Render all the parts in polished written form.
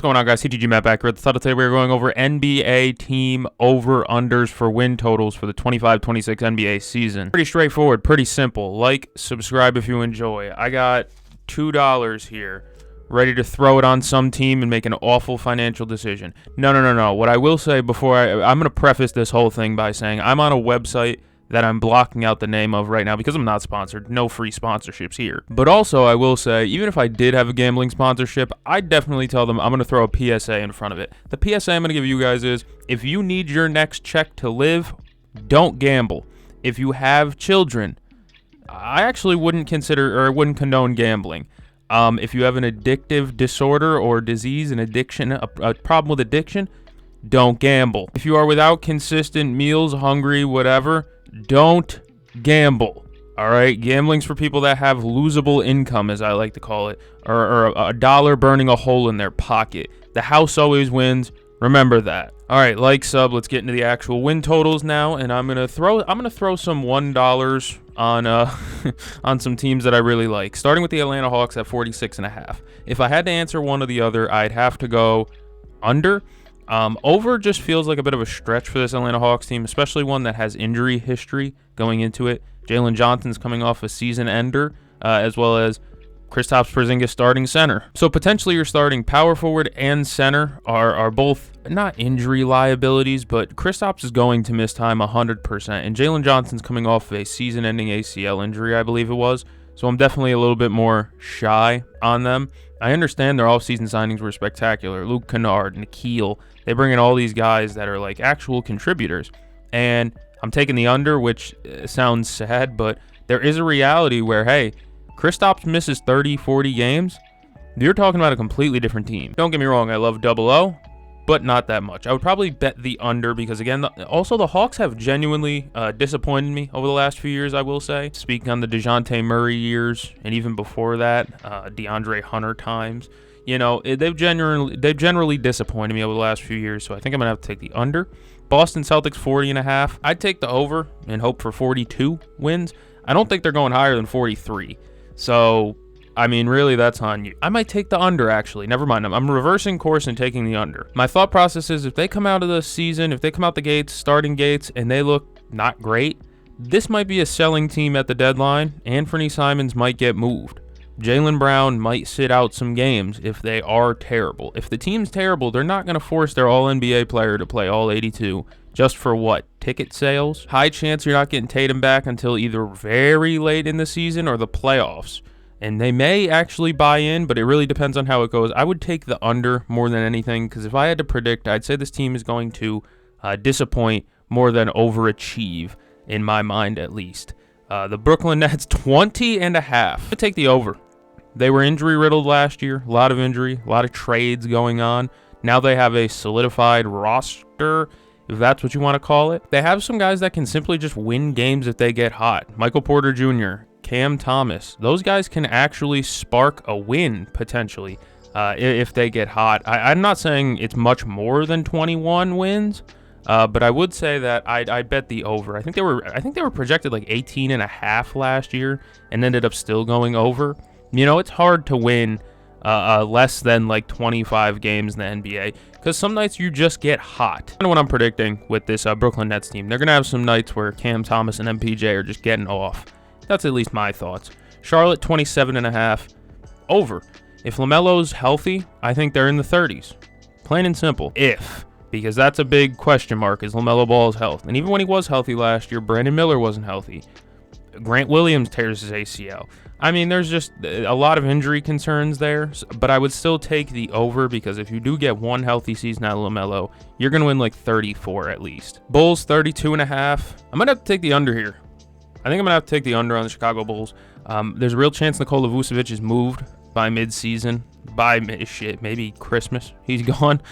What's going on, guys? CTG Matt back here at the title. Today we're going over NBA team over-unders for win totals for the 25-26 NBA season. Pretty straightforward, pretty simple. Like, subscribe if you enjoy. I got $2 here, ready to throw it on some team and make an awful financial decision. No. What I will say before I'm going to preface this whole thing by saying I'm on a website that I'm blocking out the name of right now because I'm not sponsored. No free sponsorships here. But also, I will say, even if I did have a gambling sponsorship, I'd definitely tell them I'm going to throw a PSA in front of it. The PSA I'm going to give you guys is, if you need your next check to live, don't gamble. If you have children, I actually wouldn't consider or wouldn't condone gambling. If you have an addictive disorder or disease, an addiction, a problem with addiction, don't gamble. If you are without consistent meals, hungry, whatever, don't gamble. All right, gambling's for people that have losable income, as I like to call it, or a dollar burning a hole in their pocket. The house always wins. Remember that. All right, like, sub. Let's get into the actual win totals now, and I'm gonna throw some $1 on on some teams that I really like. Starting with the Atlanta Hawks at 46.5. If I had to answer one or the other, I'd have to go under. Over just feels like a bit of a stretch for this Atlanta Hawks team, especially one that has injury history going into it. Jalen Johnson's coming off a season ender, as well as Kristaps Porzingis starting center. So potentially your starting power forward and center are both not injury liabilities, but Kristaps is going to miss time 100%, and Jalen Johnson's coming off a season-ending ACL injury, I believe it was. So I'm definitely a little bit more shy on them. I understand their offseason signings were spectacular. Luke Kennard, Nickeil, they bring in all these guys that are like actual contributors. And I'm taking the under, which sounds sad, but there is a reality where, hey, Kristaps misses 30, 40 games. You're talking about a completely different team. Don't get me wrong, I love 00, but not that much. I would probably bet the under because, again, also the Hawks have genuinely disappointed me over the last few years, I will say. Speaking on the DeJounte Murray years, and even before that, DeAndre Hunter times. You know, they've generally disappointed me over the last few years, so I think I'm going to have to take the under. Boston Celtics 40.5. I'd take the over and hope for 42 wins. I don't think they're going higher than 43. So, I mean, really, that's on you. I might take the under, actually. Never mind. I'm reversing course and taking the under. My thought process is, if they come out of the season, if they come out the gates, starting gates, and they look not great, this might be a selling team at the deadline. Anthony Simons might get moved. Jaylen Brown might sit out some games if they are terrible. If the team's terrible, they're not going to force their All-NBA player to play all 82 just for what? Ticket sales? High chance you're not getting Tatum back until either very late in the season or the playoffs. And they may actually buy in, but it really depends on how it goes. I would take the under more than anything, because if I had to predict, I'd say this team is going to disappoint more than overachieve, in my mind at least. The Brooklyn Nets 20.5. I take the over. They were injury-riddled last year. A lot of injury, a lot of trades going on. Now they have a solidified roster, if that's what you want to call it. They have some guys that can simply just win games if they get hot. Michael Porter Jr., Cam Thomas. Those guys can actually spark a win, potentially, if they get hot. I'm not saying it's much more than 21 wins, but I would say that I bet the over. I think they were projected like 18.5 last year and ended up still going over. You know, it's hard to win less than like 25 games in the NBA because some nights you just get hot. I know what I'm predicting with this Brooklyn Nets team. They're going to have some nights where Cam Thomas and MPJ are just getting off. That's at least my thoughts. Charlotte 27.5 over. If LaMelo's healthy, I think they're in the 30s. Plain and simple. If. Because that's a big question mark, is LaMelo Ball's health. And even when he was healthy last year, Brandon Miller wasn't healthy. Grant Williams tears his ACL. I mean, there's just a lot of injury concerns there, but I would still take the over because if you do get one healthy season out of LaMelo, you're going to win like 34 at least. Bulls 32.5. I'm going to have to take the under here. I think I'm going to have to take the under on the Chicago Bulls. There's a real chance Nikola Vucevic is moved by mid-season. Maybe Christmas. He's gone.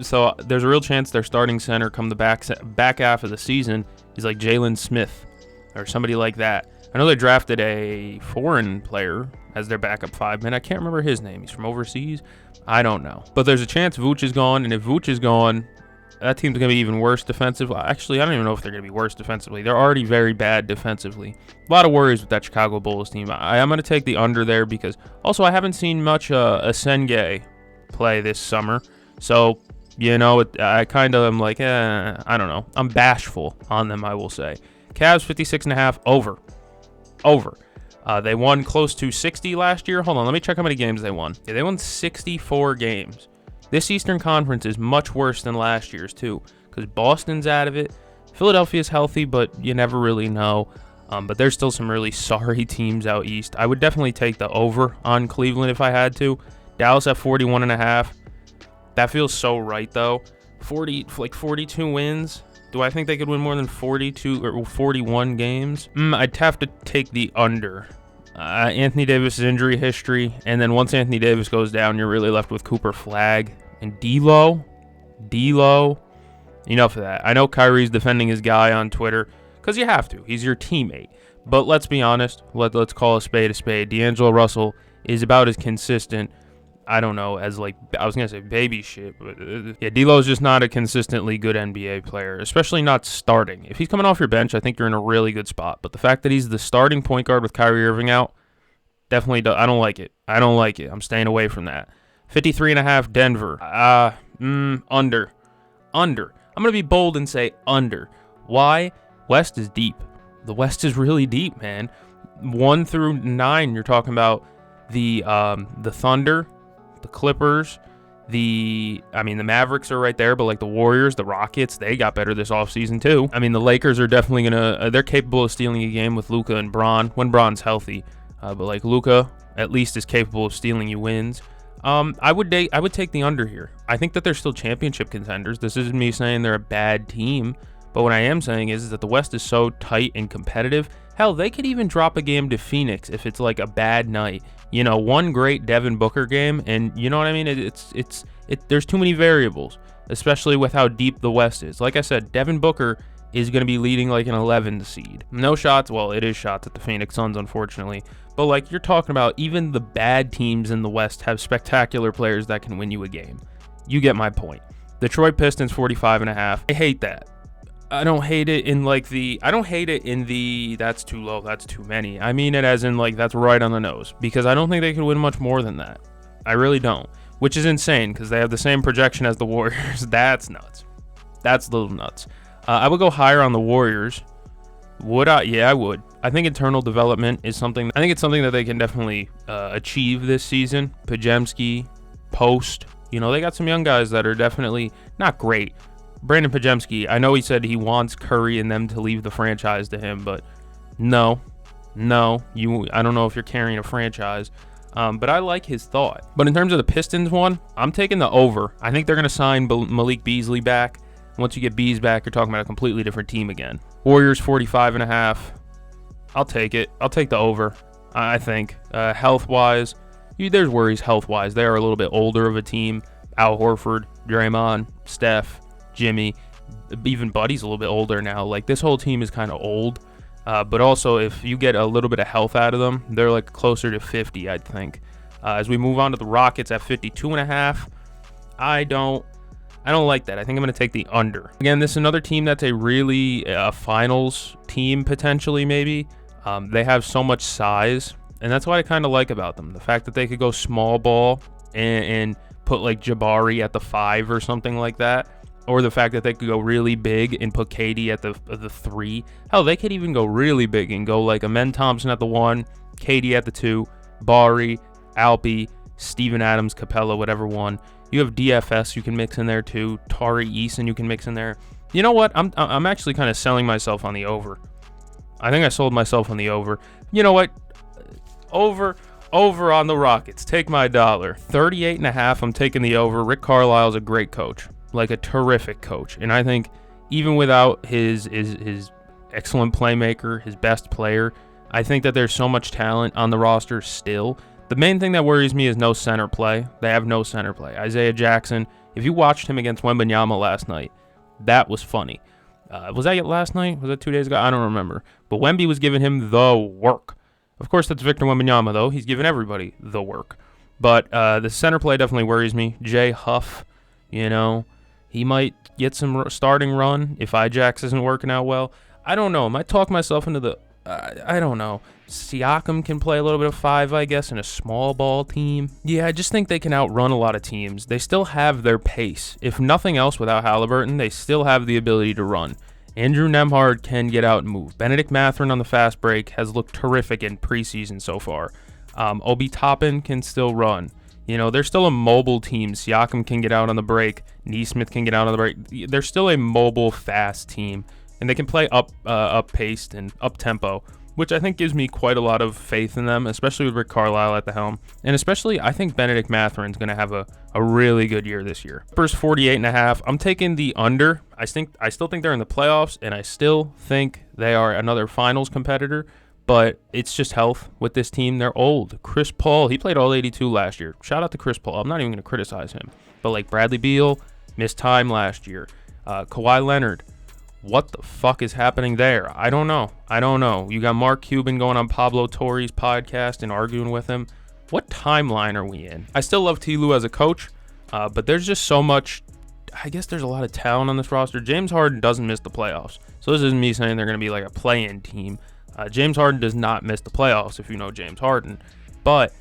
So there's a real chance their starting center come the back half of the season is like Jalen Smith or somebody like that. I know they drafted a foreign player as their backup 5-man. I can't remember his name. He's from overseas. I don't know. But there's a chance Vooch is gone, and if Vooch is gone, that team's going to be even worse defensively. Actually, I don't even know if they're going to be worse defensively. They're already very bad defensively. A lot of worries with that Chicago Bulls team. I am going to take the under there because also I haven't seen much Asenge play this summer. So, I kind of am like, I don't know. I'm bashful on them, I will say. Cavs 56.5 over. They won close to 60 last year. Hold on, let me check how many games they won. Yeah, they won 64 games. This Eastern Conference is much worse than last year's too, because Boston's out of it. Philadelphia's healthy, but you never really know. But there's still some really sorry teams out east. I would definitely take the over on Cleveland if I had to. Dallas at 41.5. That feels so right though. 42 wins. Do I think they could win more than 42 or 41 games? I'd have to take the under. Anthony Davis' injury history, and then once Anthony Davis goes down, you're really left with Cooper Flagg and D'Lo. Enough of that. I know Kyrie's defending his guy on Twitter because you have to. He's your teammate. But let's be honest. Let's call a spade a spade. D'Angelo Russell is about as consistent, I don't know, as I was going to say baby shit, but D'Lo's just not a consistently good NBA player, especially not starting. If he's coming off your bench, I think you're in a really good spot. But the fact that he's the starting point guard with Kyrie Irving out, definitely, I don't like it. I'm staying away from that. 53.5 Denver. Under. I'm going to be bold and say under. Why? West is deep. The West is really deep, man. 1 through 9, you're talking about the Thunder, the Clippers, the Mavericks are right there, but the Warriors, the Rockets, they got better this offseason too. The Lakers are definitely they're capable of stealing a game with Luka and Bron when Bron's healthy. But Luka at least is capable of stealing you wins. I would take the under here. I think that they're still championship contenders. This isn't me saying they're a bad team, but what I am saying is that the West is so tight and competitive. Hell, they could even drop a game to Phoenix if it's a bad night. One great Devin Booker game, and you know what I mean? There's too many variables, especially with how deep the West is. Like I said, Devin Booker is going to be leading an 11 seed. No shots. Well, it is shots at the Phoenix Suns, unfortunately. But you're talking about, even the bad teams in the West have spectacular players that can win you a game. You get my point. Detroit Pistons 45.5. I hate that. I don't hate it in that's too low, that's too many. I mean it as in that's right on the nose, because I don't think they could win much more than that. I really don't, which is insane because they have the same projection as the Warriors. That's nuts. That's a little nuts. I would go higher on the Warriors. Would I? Yeah, I would. I think internal development is something. I think it's something that they can definitely achieve this season. Podziemski, Post. They got some young guys that are definitely not great. Brandon Podziemski, I know he said he wants Curry and them to leave the franchise to him, but no, I don't know if you're carrying a franchise. But I like his thought. But in terms of the Pistons one, I'm taking the over. I think they're going to sign Malik Beasley back. Once you get Bees back, you're talking about a completely different team again. Warriors 45.5. I'll take it. I'll take the over. I think health-wise, there's worries health-wise. They are a little bit older of a team. Al Horford, Draymond, Steph, Jimmy, even Buddy's a little bit older now. This whole team is kind of old. But also, if you get a little bit of health out of them, they're closer to 50, I'd think. As we move on to the Rockets at 52.5, I don't like that. I think I'm going to take the under. Again, this is another team that's a really finals team, potentially, maybe. They have so much size, and that's what I kind of like about them. The fact that they could go small ball and put Jabari at the 5 or something like that. Or the fact that they could go really big and put KD at the 3. Hell, they could even go really big and go Amen Thompson at the 1, KD at the 2, Bari, Alpi, Steven Adams, Capella, whatever one. You have DFS you can mix in there too. Tari Eason you can mix in there. You know what? I'm actually kind of selling myself on the over. I think I sold myself on the over. You know what? Over on the Rockets. Take my dollar. 38.5. I'm taking the over. Rick Carlisle's a great coach. A terrific coach. And I think even without his excellent playmaker, his best player, I think that there's so much talent on the roster still. The main thing that worries me is no center play. They have no center play. Isaiah Jackson, if you watched him against Wembanyama last night, that was funny. Was that last night? Was that 2 days ago? I don't remember. But Wemby was giving him the work. Of course, that's Victor Wembanyama, though. He's giving everybody the work. But the center play definitely worries me. Jay Huff, he might get some starting run if Ijax isn't working out well. I don't know. I might talk myself into the... I don't know. Siakam can play a little bit of 5, I guess, in a small ball team. Yeah, I just think they can outrun a lot of teams. They still have their pace. If nothing else, without Halliburton, they still have the ability to run. Andrew Nembhard can get out and move. Benedict Mathurin on the fast break has looked terrific in preseason so far. Obi Toppin can still run. You know, they're still a mobile team. Siakam can get out on the break. Nesmith can get out on the break. They're still a mobile, fast team, and they can play up-paced and up-tempo, which I think gives me quite a lot of faith in them, especially with Rick Carlisle at the helm. And especially, I think Benedict Mathurin's going to have a really good year this year. Clippers 48.5. I'm taking the under. I still think they're in the playoffs, and I still think they are another finals competitor. But it's just health with this team. They're old. Chris Paul, he played all 82 last year. Shout out to Chris Paul. I'm not even going to criticize him. But like Bradley Beal, missed time last year. Kawhi Leonard, what the fuck is happening there? I don't know. You got Mark Cuban going on Pablo Torre's podcast and arguing with him. What timeline are we in? I still love T. Lue as a coach, but there's just so much. I guess there's a lot of talent on this roster. James Harden doesn't miss the playoffs. So this isn't me saying they're going to be like a play-in team. James Harden does not miss the playoffs, if you know James Harden. But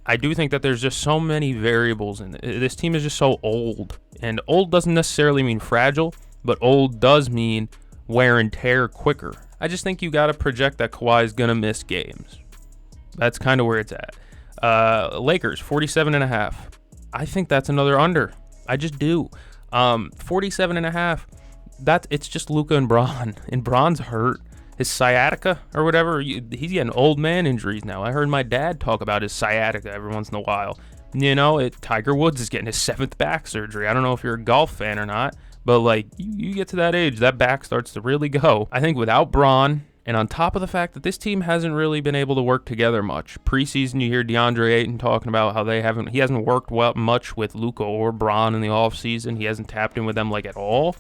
I do think that there's just so many variables, and this team is just so old. And old doesn't necessarily mean fragile, but old does mean wear and tear quicker. I just think you got to project that Kawhi is going to miss games. That's kind of where it's at. Lakers, 47.5. I think that's another under. I just do. 47.5. It's just Luka and Bron. And Bron's hurt. His sciatica or whatever, he's getting old man injuries now. I heard my dad talk about his sciatica every once in a while. You know, Tiger Woods is getting his 7th back surgery. I don't know if you're a golf fan or not, but like you get to that age, that back starts to really go. I think without Bron, and on top of the fact that this team hasn't really been able to work together much. Preseason, you hear DeAndre Ayton talking about how he hasn't worked much with Luka or Bron in the offseason. He hasn't tapped in with them like at all.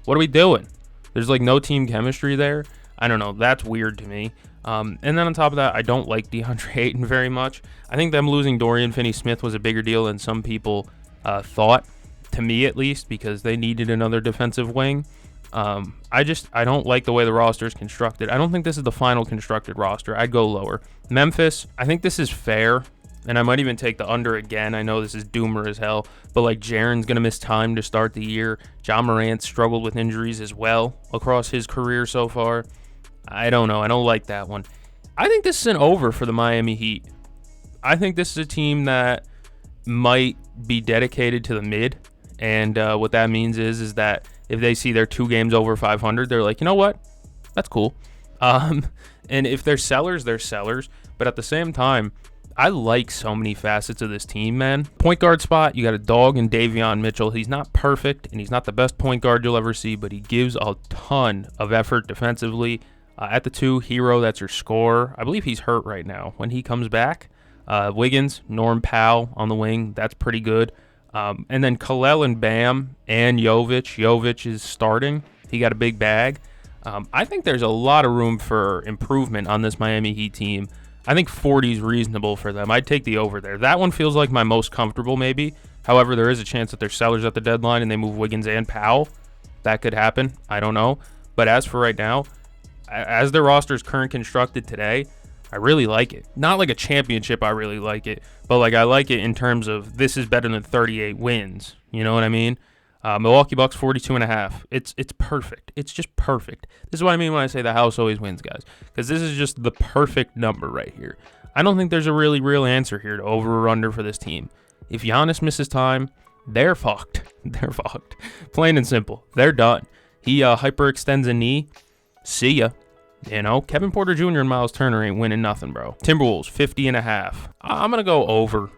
What are we doing? There's like no team chemistry there. I don't know. That's weird to me. And then on top of that, I don't like DeAndre Ayton very much. I think them losing Dorian Finney-Smith was a bigger deal than some people thought, to me at least, because they needed another defensive wing. I don't like the way the roster is constructed. I don't think this is the final constructed roster. I'd go lower. Memphis, I think this is fair, and I might even take the under again. I know this is doomer as hell, but like Jaren's going to miss time to start the year. John Morant struggled with injuries as well across his career so far. I don't know. I don't like that one. I think this is an over for the Miami Heat. I think this is a team that might be dedicated to the mid, and what that means is that if they see they're 2 games over 500, they're like, you know what? That's cool. And if they're sellers, they're sellers. But at the same time, I like so many facets of this team, man. Point guard spot, you got a dog in Davion Mitchell. He's not perfect, and he's not the best point guard you'll ever see, but he gives a ton of effort defensively. At the 2, Hero, that's your scorer. I believe he's hurt right now. When he comes back, Wiggins, Norm Powell on the wing, that's pretty good. And then Kalel and Bam and Jovic. Jovic is starting. He got a big bag. I think there's a lot of room for improvement on this Miami Heat team. I think 40 is reasonable for them. I'd take the over there. That one feels like my most comfortable maybe. However, there is a chance that they're sellers at the deadline and they move Wiggins and Powell. That could happen. I don't know. But as for right now, as their roster is current constructed today, I really like it. Not like a championship, I really like it. But like I like it in terms of this is better than 38 wins. You know what I mean? Milwaukee Bucks 42.5. It's perfect. It's just perfect. This is what I mean when I say the house always wins, guys. Because this is just the perfect number right here. I don't think there's a really real answer here to over or under for this team. If Giannis misses time, they're fucked. They're fucked. Plain and simple. They're done. He hyperextends a knee. See ya. You know, Kevin Porter Jr. and Miles Turner ain't winning nothing, bro. Timberwolves, 50.5. I'm going to go over.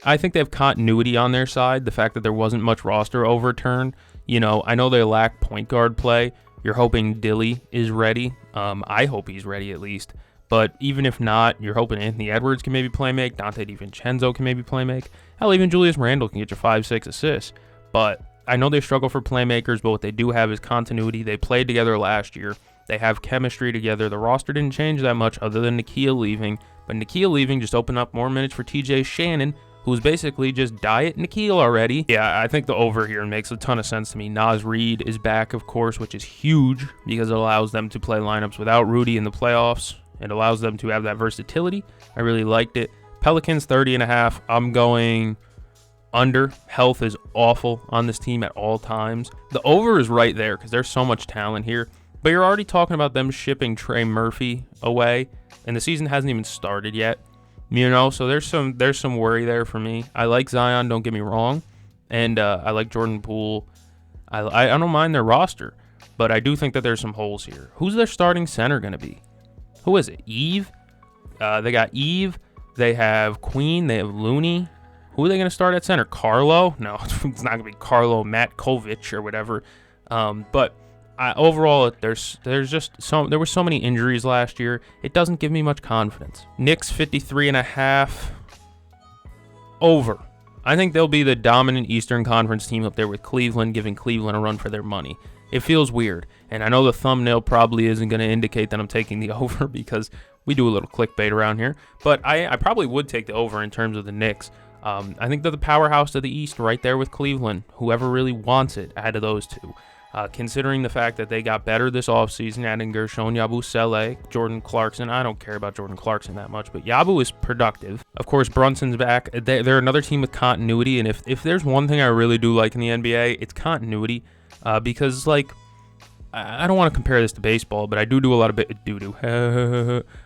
I think they have continuity on their side. The fact that there wasn't much roster overturn. You know, I know they lack point guard play. You're hoping Dilly is ready. I hope he's ready at least. But even if not, you're hoping Anthony Edwards can maybe play make. Dante DiVincenzo can maybe play make. Hell, even Julius Randle can get you 5-6 assists. But I know they struggle for playmakers, but what they do have is continuity. They played together last year. They have chemistry together. The roster didn't change that much other than Nikhil leaving. But Nikhil leaving just opened up more minutes for TJ Shannon, who's basically just diet Nikhil already. Yeah, I think the over here makes a ton of sense to me. Naz Reid is back, of course, which is huge because it allows them to play lineups without Rudy in the playoffs. It allows them to have that versatility. I really liked it. Pelicans 30.5. I'm going under. Health is awful on this team at all times. The over is right there because there's so much talent here. But you're already talking about them shipping Trey Murphy away, and the season hasn't even started yet. So there's some worry there for me. I like Zion, don't get me wrong, and I like Jordan Poole. I don't mind their roster, but I do think that there's some holes here. Who's their starting center going to be? Who is it? Eve? They got Eve. They have Queen. They have Looney. Who are they going to start at center? Carlo? No, it's not going to be Carlo Matkovic or whatever. But overall, there were so many injuries last year. It doesn't give me much confidence. Knicks 53.5. Over. I think they'll be the dominant Eastern Conference team up there with Cleveland, giving Cleveland a run for their money. It feels weird, and I know the thumbnail probably isn't going to indicate that I'm taking the over because we do a little clickbait around here, but I probably would take the over in terms of the Knicks. I think they're the powerhouse of the East right there with Cleveland. Whoever really wants it out of those two. Considering the fact that they got better this offseason, adding Gershon Yabusele, Jordan Clarkson. I don't care about Jordan Clarkson that much, but Yabu is productive. Of course, Brunson's back. They're another team with continuity, and if there's one thing I really do like in the NBA, it's continuity. Because, I don't want to compare this to baseball, but I do a lot of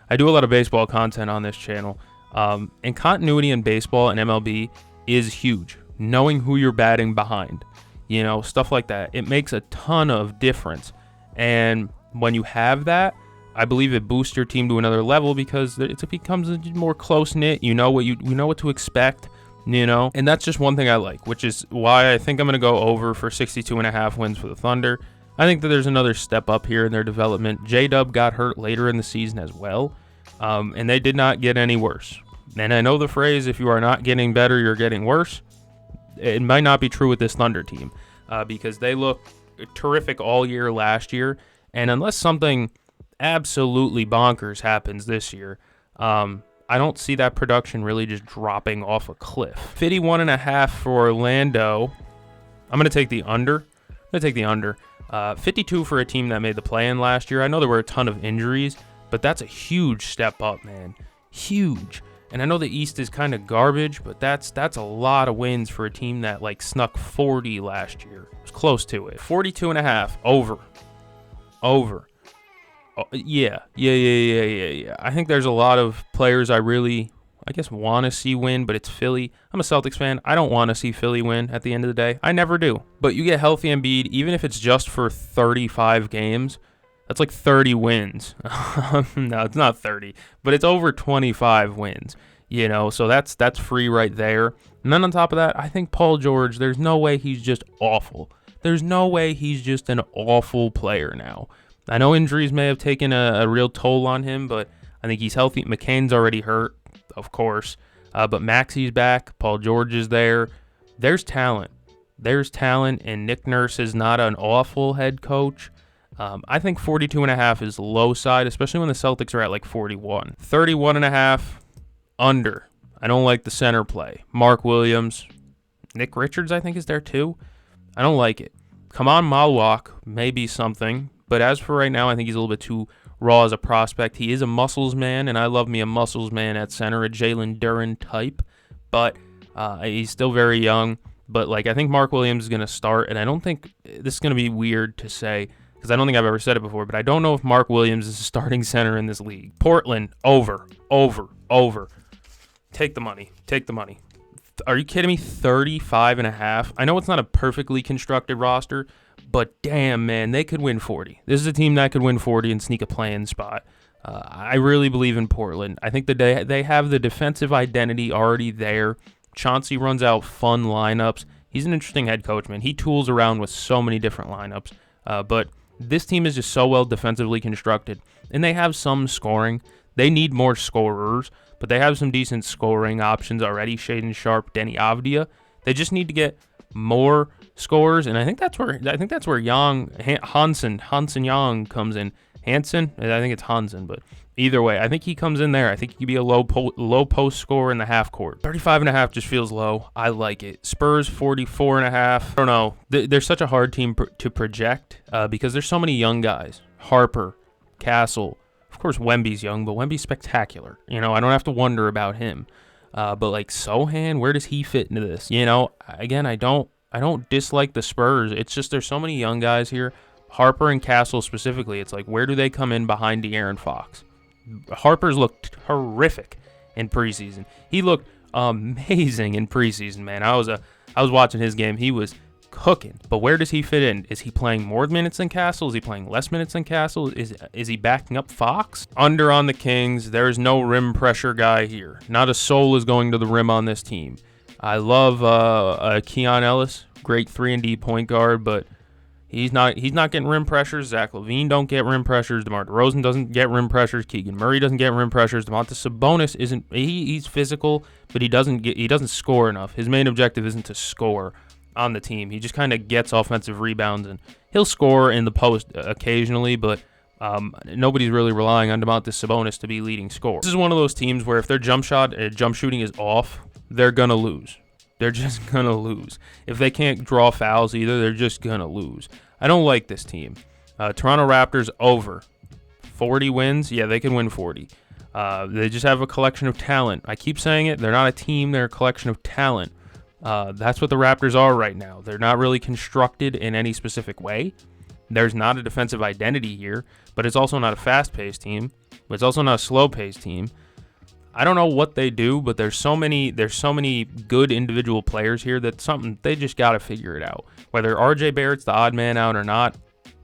I do a lot of baseball content on this channel. And continuity in baseball and MLB is huge. Knowing who you're batting behind. Stuff like that. It makes a ton of difference. And when you have that, I believe it boosts your team to another level because it becomes more close-knit. You know what to expect, And that's just one thing I like, which is why I think I'm going to go over for 62.5 wins for the Thunder. I think that there's another step up here in their development. J-Dub got hurt later in the season as well, and they did not get any worse. And I know the phrase, if you are not getting better, you're getting worse. It might not be true with this Thunder team because they looked terrific all year last year. And unless something absolutely bonkers happens this year, I don't see that production really just dropping off a cliff. 51.5 for Orlando. I'm going to take the under. 52 for a team that made the play-in last year. I know there were a ton of injuries, but that's a huge step up, man. Huge. And I know the East is kind of garbage, but that's a lot of wins for a team that snuck 40 last year. It was close to it. 42.5 over. Oh, yeah. I think there's a lot of players I really, want to see win, but it's Philly. I'm a Celtics fan. I don't want to see Philly win at the end of the day. I never do. But you get healthy Embiid, even if it's just for 35 games. That's 30 wins. No, it's not 30, but it's over 25 wins, so that's free right there. And then on top of that, I think Paul George, there's no way he's just awful. There's no way he's just an awful player now. I know injuries may have taken a real toll on him, but I think he's healthy. McCain's already hurt, of course, but Maxi's back. Paul George is there. There's talent, and Nick Nurse is not an awful head coach. I think 42.5 is low side, especially when the Celtics are at 41. 31.5 under. I don't like the center play. Mark Williams. Nick Richards, I think, is there too. I don't like it. Kaman Malwak may be something, but as for right now, I think he's a little bit too raw as a prospect. He is a muscles man, and I love me a muscles man at center, a Jalen Duren type, but he's still very young. But I think Mark Williams is going to start, and I don't think this is going to be weird to say, because I don't think I've ever said it before, but I don't know if Mark Williams is a starting center in this league. Portland, over. Take the money. Are you kidding me? 35.5. I know it's not a perfectly constructed roster, but damn, man, they could win 40. This is a team that could win 40 and sneak a play-in spot. I really believe in Portland. I think that they have the defensive identity already there. Chauncey runs out fun lineups. He's an interesting head coach, man. He tools around with so many different lineups, but this team is just so well defensively constructed, and they have some scoring. They need more scorers, but they have some decent scoring options already. Shaden Sharp, Denny Avdia. They just need to get more scorers, and I think that's where Hansen Young comes in. Hansen, I think it's Hansen, but either way, I think he comes in there. I think he could be a low post scorer in the half court. 35.5 just feels low. I like it. Spurs 44.5. I don't know. They're such a hard team to project because there's so many young guys. Harper, Castle, Of course, Wemby's young, but Wemby's spectacular. I don't have to wonder about him. But like Sohan, where does he fit into this? Again, I don't dislike the Spurs. It's just there's so many young guys here. Harper and Castle specifically. It's like, where do they come in behind De'Aaron Fox? Harper's looked horrific in preseason. He looked amazing in preseason, man. I was watching his game. He was cooking. But where does he fit in? Is he playing more minutes than Castle? Is he playing less minutes than Castle? Is he backing up Fox? Under on the Kings. There's no rim pressure guy here. Not a soul is going to the rim on this team. I love Keon Ellis, great 3-and-D point guard, but he's not getting rim pressures. Zach LaVine don't get rim pressures. DeMar DeRozan doesn't get rim pressures. Keegan Murray doesn't get rim pressures. Domantas Sabonis isn't. He's physical, but he doesn't score enough. His main objective isn't to score on the team. He just kind of gets offensive rebounds, and he'll score in the post occasionally, but nobody's really relying on Domantas Sabonis to be leading scorer. This is one of those teams where if their jump shooting is off, they're going to lose. They're just going to lose. If they can't draw fouls either, they're just going to lose. I don't like this team. Toronto Raptors over. 40 wins? Yeah, they can win 40. They just have a collection of talent. I keep saying it. They're not a team. They're a collection of talent. That's what the Raptors are right now. They're not really constructed in any specific way. There's not a defensive identity here, but it's also not a fast-paced team. It's also not a slow-paced team. I don't know what they do, but there's so many good individual players here that something they just got to figure it out. Whether RJ Barrett's the odd man out or not,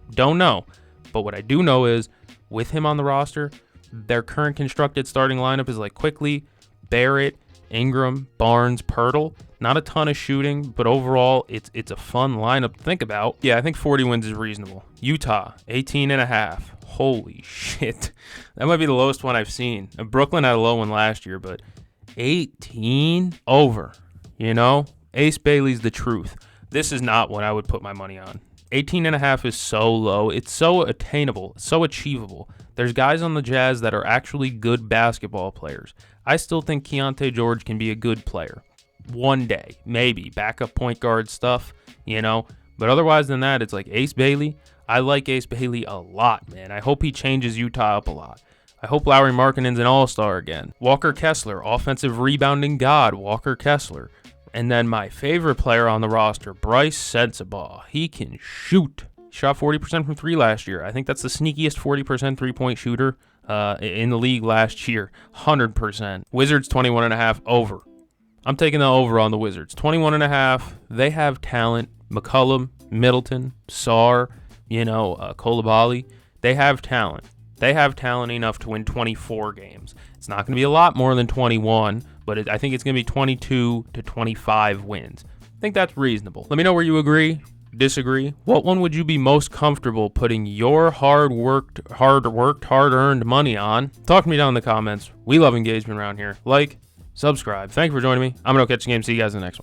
don't know. But what I do know is with him on the roster, their current constructed starting lineup is like Quickly, Barrett, Ingram, Barnes, Pirtle. Not a ton of shooting, but overall, it's a fun lineup to think about. Yeah, I think 40 wins is reasonable. Utah, 18.5. Holy shit. That might be the lowest one I've seen. Brooklyn had a low one last year, but 18 over. Ace Bailey's the truth. This is not what I would put my money on. 18.5 is so low. It's so attainable, so achievable. There's guys on the Jazz that are actually good basketball players. I still think Keontae George can be a good player. One day, maybe. Backup point guard stuff, But otherwise than that, it's like Ace Bailey. I like Ace Bailey a lot, man. I hope he changes Utah up a lot. I hope Lauri Markkanen's an all-star again. Walker Kessler, offensive rebounding god, Walker Kessler. And then my favorite player on the roster, Bryce Sensabaugh. He can shoot. Shot 40% from three last year. I think that's the sneakiest 40% three-point shooter in the league last year. 100%. Wizards 21.5 over. I'm taking the over on the Wizards. 21.5. They have talent. McCollum, Middleton, Sarr, Coulibaly. They have talent. They have talent enough to win 24 games. It's not going to be a lot more than 21, but I think it's going to be 22 to 25 wins. I think that's reasonable. Let me know where you agree, disagree. What one would you be most comfortable putting your hard-earned money on? Talk to me down in the comments. We love engagement around here. Like, subscribe. Thank you for joining me. I'm going to catch the game. See you guys in the next one.